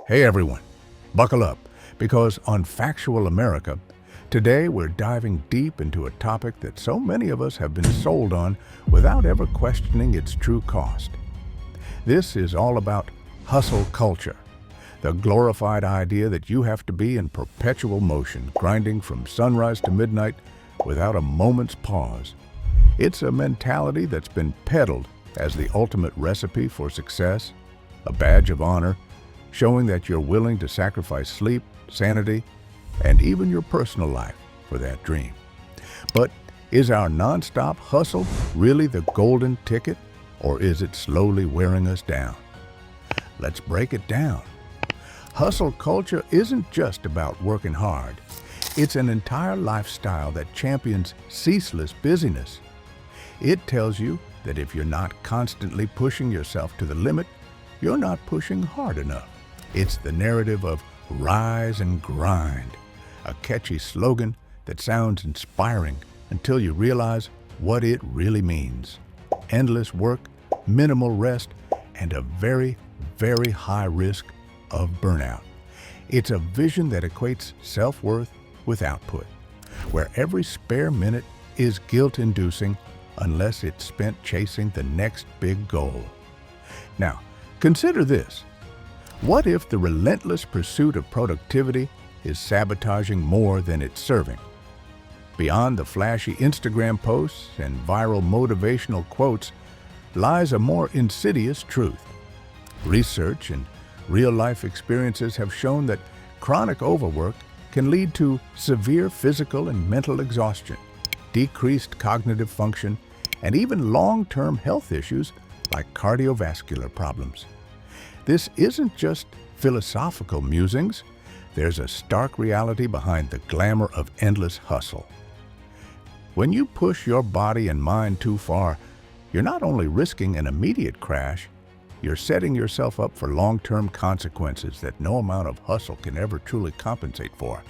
Hey everyone, buckle up, because on Factual America, today we're diving deep into a topic that so many of us have been sold on without ever questioning its true cost. This is all about hustle culture, the glorified idea that you have to be in perpetual motion, grinding from sunrise to midnight without a moment's pause. It's a mentality that's been peddled as the ultimate recipe for success, a badge of honor, showing that you're willing to sacrifice sleep, sanity, and even your personal life for that dream. But is our nonstop hustle really the golden ticket, or is it slowly wearing us down? Let's break it down. Hustle culture isn't just about working hard. It's an entire lifestyle that champions ceaseless busyness. It tells you that if you're not constantly pushing yourself to the limit, you're not pushing hard enough. It's the narrative of rise and grind, a catchy slogan that sounds inspiring until you realize what it really means. Endless work, minimal rest, and a very, very high risk of burnout. It's a vision that equates self-worth with output, where every spare minute is guilt-inducing unless it's spent chasing the next big goal. Now, consider this. What if the relentless pursuit of productivity is sabotaging more than it's serving? Beyond the flashy Instagram posts and viral motivational quotes lies a more insidious truth. Research and real-life experiences have shown that chronic overwork can lead to severe physical and mental exhaustion, decreased cognitive function, and even long-term health issues like cardiovascular problems. This isn't just philosophical musings. There's a stark reality behind the glamour of endless hustle. When you push your body and mind too far, you're not only risking an immediate crash, you're setting yourself up for long-term consequences that no amount of hustle can ever truly compensate for.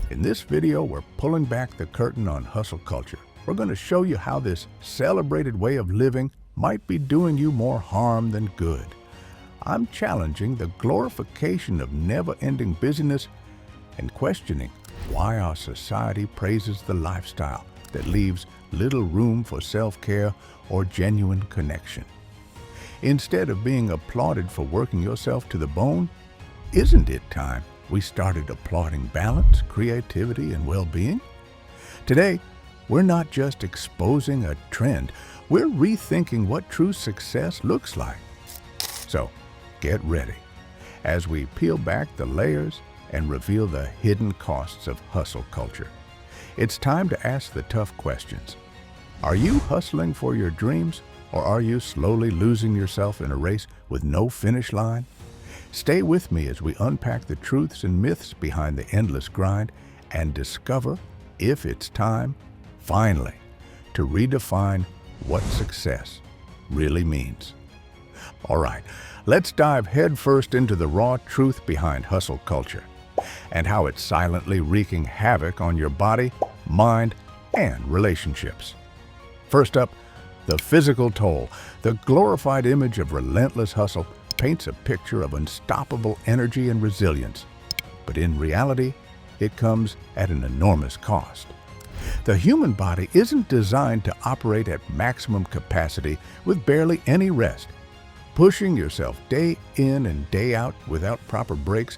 In this video, we're pulling back the curtain on hustle culture. We're going to show you how this celebrated way of living might be doing you more harm than good. I'm challenging the glorification of never-ending busyness and questioning why our society praises the lifestyle that leaves little room for self-care or genuine connection. Instead of being applauded for working yourself to the bone, isn't it time we started applauding balance, creativity, and well-being? Today, we're not just exposing a trend, we're rethinking what true success looks like. So, get ready as we peel back the layers and reveal the hidden costs of hustle culture. It's time to ask the tough questions. Are you hustling for your dreams, or are you slowly losing yourself in a race with no finish line? Stay with me as we unpack the truths and myths behind the endless grind and discover if it's time, finally, to redefine what success really means. All right, let's dive headfirst into the raw truth behind hustle culture and how it's silently wreaking havoc on your body, mind, and relationships. First up, the physical toll. The glorified image of relentless hustle paints a picture of unstoppable energy and resilience. But in reality, it comes at an enormous cost. The human body isn't designed to operate at maximum capacity with barely any rest. Pushing yourself day in and day out without proper breaks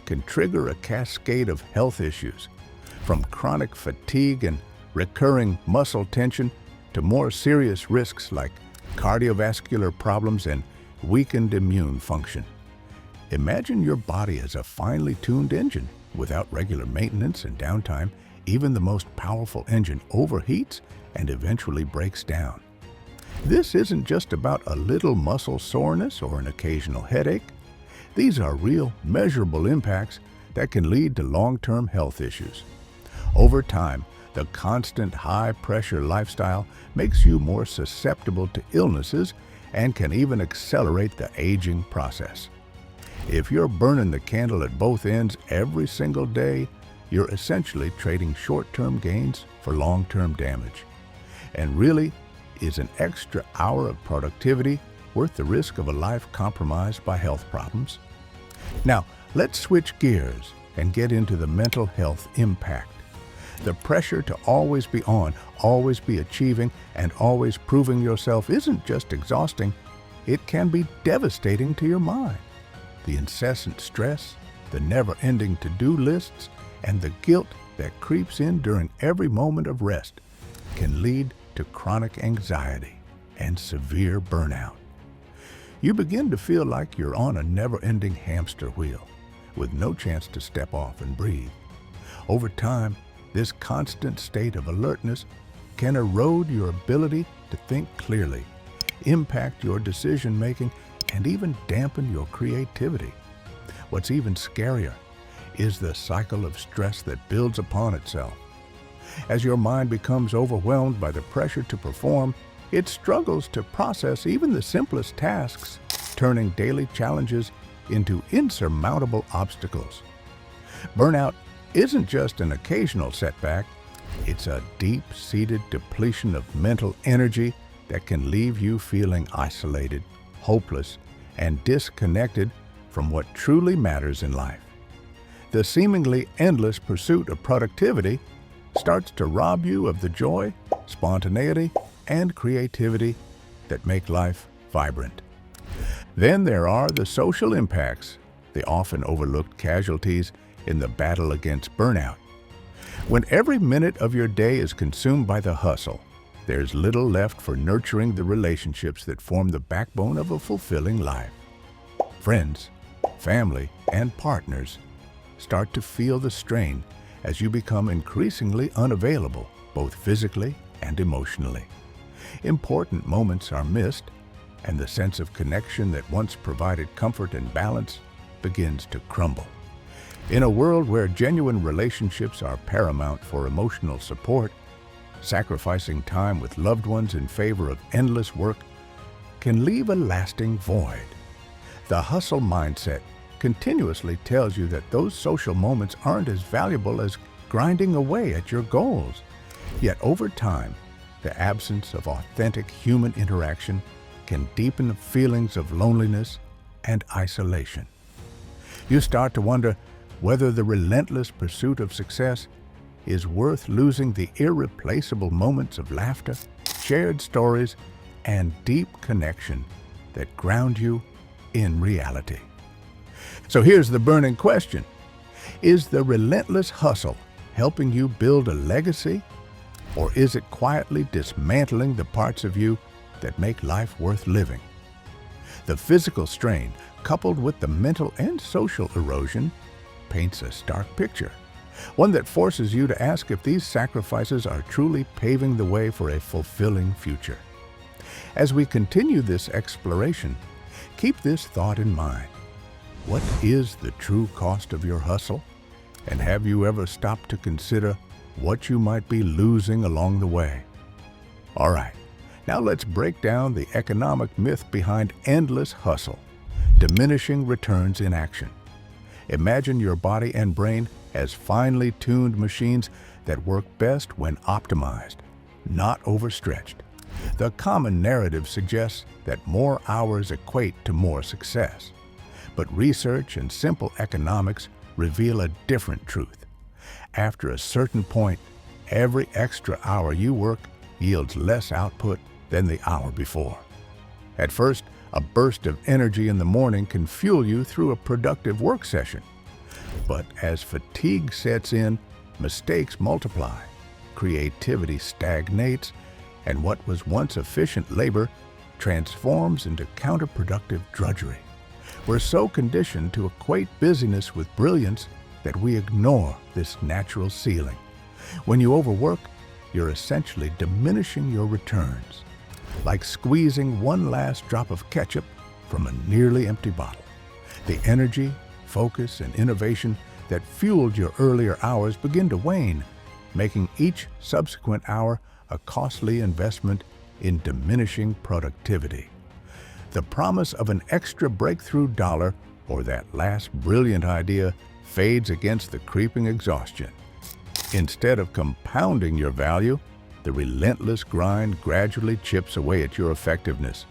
can trigger a cascade of health issues, from chronic fatigue and recurring muscle tension to more serious risks like cardiovascular problems and weakened immune function. Imagine your body as a finely tuned engine. Without regular maintenance and downtime, even the most powerful engine overheats and eventually breaks down. This isn't just about a little muscle soreness or an occasional headache. These are real, measurable impacts that can lead to long-term health issues. Over time, the constant high-pressure lifestyle makes you more susceptible to illnesses and can even accelerate the aging process. If you're burning the candle at both ends every single day, you're essentially trading short-term gains for long-term damage. And really, is an extra hour of productivity worth the risk of a life compromised by health problems? Now, Let's switch gears and get into the mental health impact. The pressure to always be on, always be achieving, and always proving yourself isn't just exhausting, it can be devastating to your mind. The incessant stress, the never-ending to-do lists, and the guilt that creeps in during every moment of rest can lead to chronic anxiety and severe burnout. You begin to feel like you're on a never-ending hamster wheel with no chance to step off and breathe. Over time, this constant state of alertness can erode your ability to think clearly, impact your decision-making, and even dampen your creativity. What's even scarier is the cycle of stress that builds upon itself. As your mind becomes overwhelmed by the pressure to perform, it struggles to process even the simplest tasks, turning daily challenges into insurmountable obstacles. Burnout isn't just an occasional setback, it's a deep-seated depletion of mental energy that can leave you feeling isolated, hopeless, and disconnected from what truly matters in life. The seemingly endless pursuit of productivity starts to rob you of the joy, spontaneity, and creativity that make life vibrant. Then there are the social impacts, the often overlooked casualties in the battle against burnout. When every minute of your day is consumed by the hustle, there's little left for nurturing the relationships that form the backbone of a fulfilling life. Friends, family, and partners start to feel the strain as you become increasingly unavailable, both physically and emotionally. Important moments are missed, and the sense of connection that once provided comfort and balance begins to crumble. In a world where genuine relationships are paramount for emotional support, sacrificing time with loved ones in favor of endless work can leave a lasting void. The hustle mindset continuously tells you that those social moments aren't as valuable as grinding away at your goals. Yet over time, the absence of authentic human interaction can deepen feelings of loneliness and isolation. You start to wonder whether the relentless pursuit of success is worth losing the irreplaceable moments of laughter, shared stories, and deep connection that ground you in reality. So here's the burning question. Is the relentless hustle helping you build a legacy, or is it quietly dismantling the parts of you that make life worth living? The physical strain, coupled with the mental and social erosion, paints a stark picture, one that forces you to ask if these sacrifices are truly paving the way for a fulfilling future. As we continue this exploration, keep this thought in mind. What is the true cost of your hustle? And have you ever stopped to consider what you might be losing along the way? All right, now let's break down the economic myth behind endless hustle, diminishing returns in action. Imagine your body and brain as finely tuned machines that work best when optimized, not overstretched. The common narrative suggests that more hours equate to more success. But research and simple economics reveal a different truth. After a certain point, every extra hour you work yields less output than the hour before. At first, a burst of energy in the morning can fuel you through a productive work session. But as fatigue sets in, mistakes multiply, creativity stagnates, and what was once efficient labor transforms into counterproductive drudgery. We're so conditioned to equate busyness with brilliance that we ignore this natural ceiling. When you overwork, you're essentially diminishing your returns, like squeezing one last drop of ketchup from a nearly empty bottle. The energy, focus, and innovation that fueled your earlier hours begin to wane, making each subsequent hour a costly investment in diminishing productivity. The promise of an extra breakthrough dollar or that last brilliant idea fades against the creeping exhaustion. Instead of compounding your value, the relentless grind gradually chips away at your effectiveness,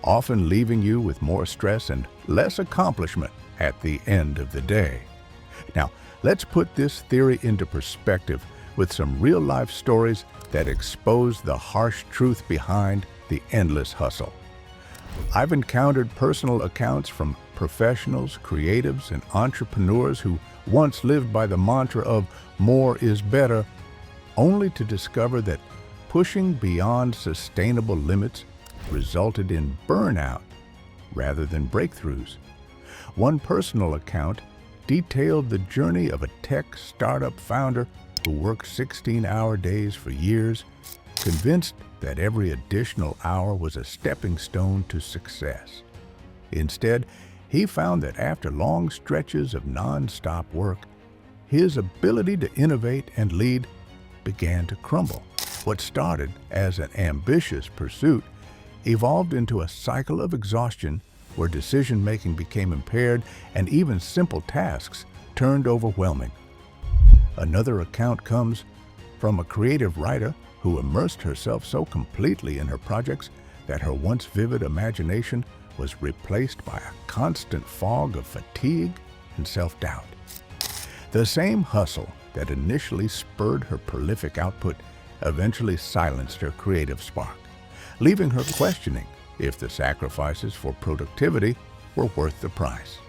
often leaving you with more stress and less accomplishment at the end of the day. Now, let's put this theory into perspective with some real-life stories that expose the harsh truth behind the endless hustle. I've encountered personal accounts from professionals, creatives, and entrepreneurs who once lived by the mantra of more is better, only to discover that pushing beyond sustainable limits resulted in burnout rather than breakthroughs. One personal account detailed the journey of a tech startup founder who worked 16-hour days for years, convinced that every additional hour was a stepping stone to success. Instead, he found that after long stretches of nonstop work, his ability to innovate and lead began to crumble. What started as an ambitious pursuit evolved into a cycle of exhaustion where decision-making became impaired and even simple tasks turned overwhelming. Another account comes from a creative writer who immersed herself so completely in her projects that her once vivid imagination was replaced by a constant fog of fatigue and self-doubt. The same hustle that initially spurred her prolific output eventually silenced her creative spark, leaving her questioning if the sacrifices for productivity were worth the price.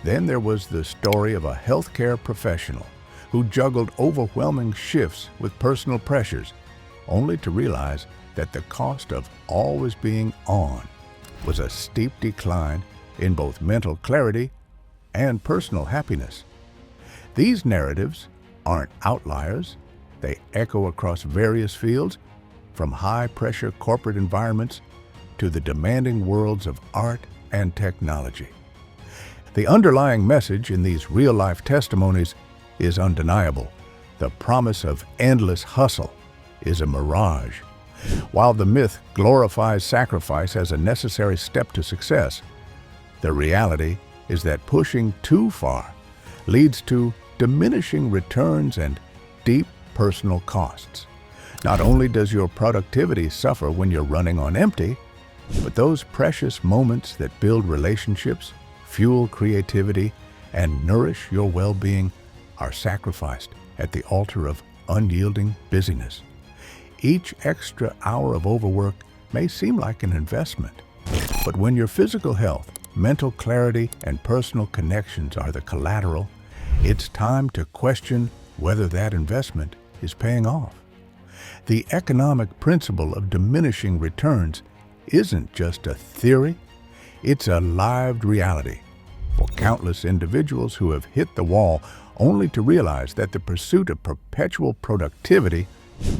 Then there was the story of a healthcare professional who juggled overwhelming shifts with personal pressures, only to realize that the cost of always being on was a steep decline in both mental clarity and personal happiness. These narratives aren't outliers. They echo across various fields, from high-pressure corporate environments to the demanding worlds of art and technology. The underlying message in these real-life testimonies is undeniable. The promise of endless hustle is a mirage. While the myth glorifies sacrifice as a necessary step to success, the reality is that pushing too far leads to diminishing returns and deep personal costs. Not only does your productivity suffer when you're running on empty, but those precious moments that build relationships, fuel creativity, and nourish your well-being are sacrificed at the altar of unyielding busyness. Each extra hour of overwork may seem like an investment, but when your physical health, mental clarity, and personal connections are the collateral, it's time to question whether that investment is paying off. The economic principle of diminishing returns isn't just a theory, it's a lived reality for countless individuals who have hit the wall only to realize that the pursuit of perpetual productivity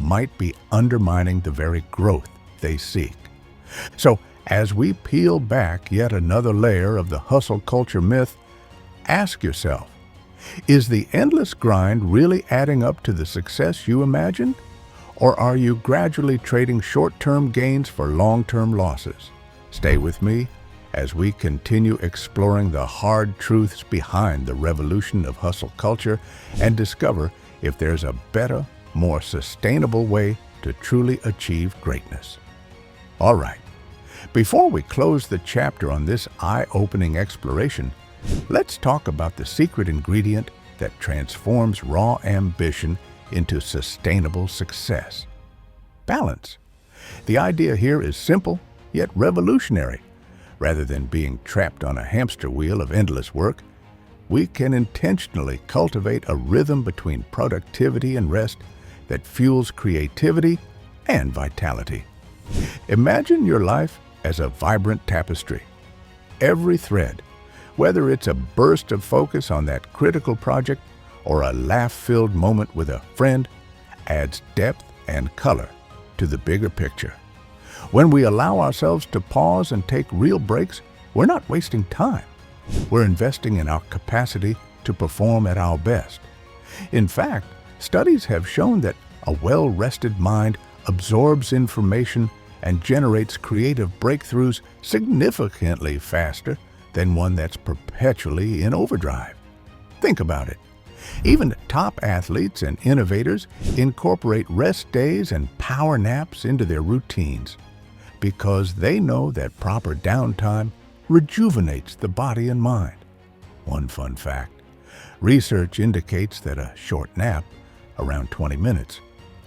might be undermining the very growth they seek. So, as we peel back yet another layer of the hustle culture myth, ask yourself, is the endless grind really adding up to the success you imagined? Or are you gradually trading short-term gains for long-term losses? Stay with me as we continue exploring the hard truths behind the revolution of hustle culture and discover if there's a better, more sustainable way to truly achieve greatness. All right, before we close the chapter on this eye-opening exploration, let's talk about the secret ingredient that transforms raw ambition into sustainable success. Balance. The idea here is simple, yet revolutionary. Rather than being trapped on a hamster wheel of endless work, we can intentionally cultivate a rhythm between productivity and rest that fuels creativity and vitality. Imagine your life as a vibrant tapestry. Every thread, whether it's a burst of focus on that critical project or a laugh-filled moment with a friend, adds depth and color to the bigger picture. When we allow ourselves to pause and take real breaks, we're not wasting time. We're investing in our capacity to perform at our best. In fact, studies have shown that a well-rested mind absorbs information and generates creative breakthroughs significantly faster than one that's perpetually in overdrive. Think about it. Even top athletes and innovators incorporate rest days and power naps into their routines because they know that proper downtime rejuvenates the body and mind. One fun fact: research indicates that a short nap, around 20 minutes,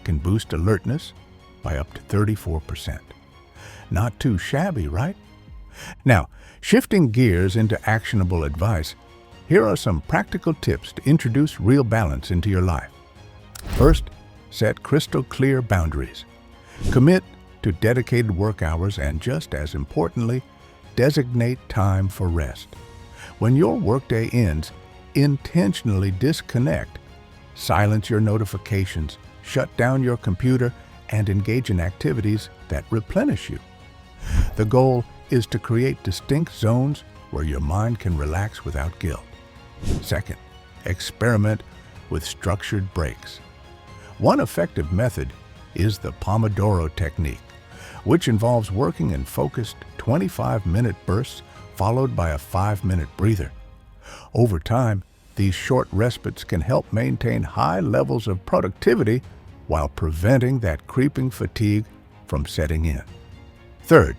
can boost alertness by up to 34%. Not too shabby, right? Now, shifting gears into actionable advice, here are some practical tips to introduce real balance into your life. First, set crystal clear boundaries. Commit to dedicated work hours and, just as importantly, designate time for rest. When your workday ends, intentionally disconnect. Silence your notifications, shut down your computer, and engage in activities that replenish you. The goal is to create distinct zones where your mind can relax without guilt. Second, experiment with structured breaks. One effective method is the Pomodoro technique, which involves working in focused 25-minute bursts followed by a 5-minute breather. Over time, these short respites can help maintain high levels of productivity while preventing that creeping fatigue from setting in. Third,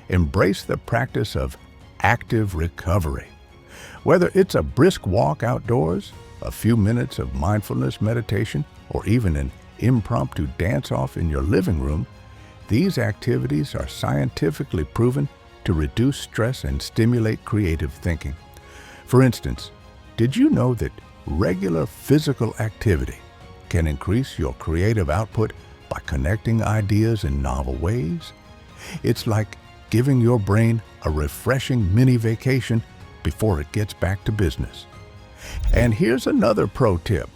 embrace the practice of active recovery. Whether it's a brisk walk outdoors, a few minutes of mindfulness meditation, or even an impromptu dance-off in your living room, these activities are scientifically proven to reduce stress and stimulate creative thinking. For instance, did you know that regular physical activity can increase your creative output by connecting ideas in novel ways? It's like giving your brain a refreshing mini vacation before it gets back to business. And here's another pro tip: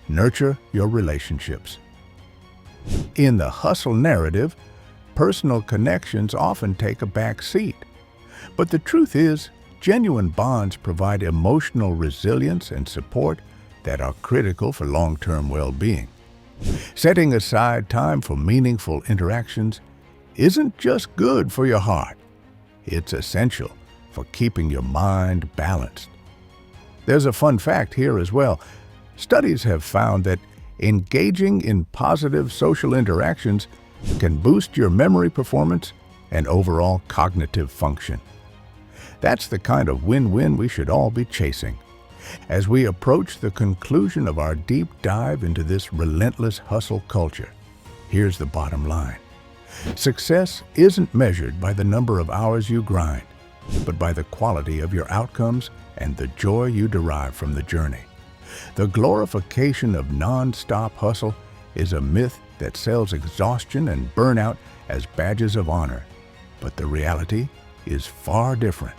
nurture your relationships. In the hustle narrative, personal connections often take a back seat. But the truth is, genuine bonds provide emotional resilience and support that are critical for long-term well-being. Setting aside time for meaningful interactions isn't just good for your heart. It's essential for keeping your mind balanced. There's a fun fact here as well. Studies have found that engaging in positive social interactions can boost your memory performance and overall cognitive function. That's the kind of win-win we should all be chasing. As we approach the conclusion of our deep dive into this relentless hustle culture, here's the bottom line. Success isn't measured by the number of hours you grind, but by the quality of your outcomes and the joy you derive from the journey. The glorification of nonstop hustle is a myth that sells exhaustion and burnout as badges of honor, but the reality is far different.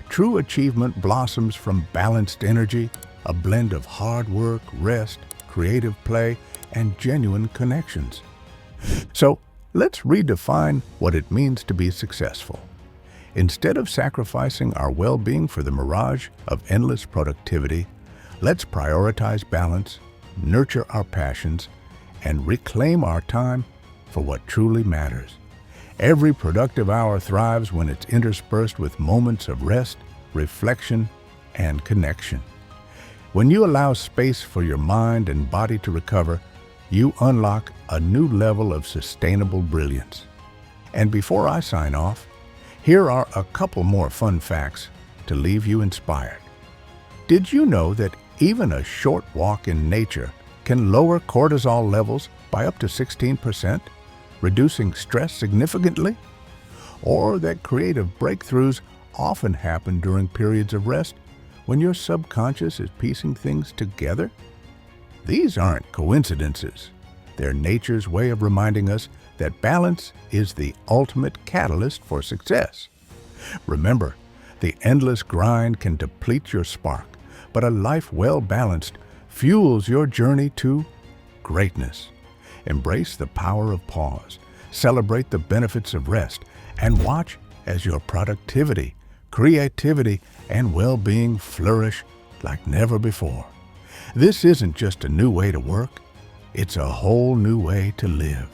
True achievement blossoms from balanced energy, a blend of hard work, rest, creative play, and genuine connections. So, let's redefine what it means to be successful. Instead of sacrificing our well-being for the mirage of endless productivity, let's prioritize balance, nurture our passions, and reclaim our time for what truly matters. Every productive hour thrives when it's interspersed with moments of rest, reflection, and connection. When you allow space for your mind and body to recover, you unlock a new level of sustainable brilliance. And before I sign off, here are a couple more fun facts to leave you inspired. Did you know that even a short walk in nature can lower cortisol levels by up to 16%, reducing stress significantly? Or that creative breakthroughs often happen during periods of rest when your subconscious is piecing things together? These aren't coincidences. They're nature's way of reminding us that balance is the ultimate catalyst for success. Remember, the endless grind can deplete your spark, but a life well-balanced fuels your journey to greatness. Embrace the power of pause, celebrate the benefits of rest, and watch as your productivity, creativity, and well-being flourish like never before. This isn't just a new way to work, it's a whole new way to live.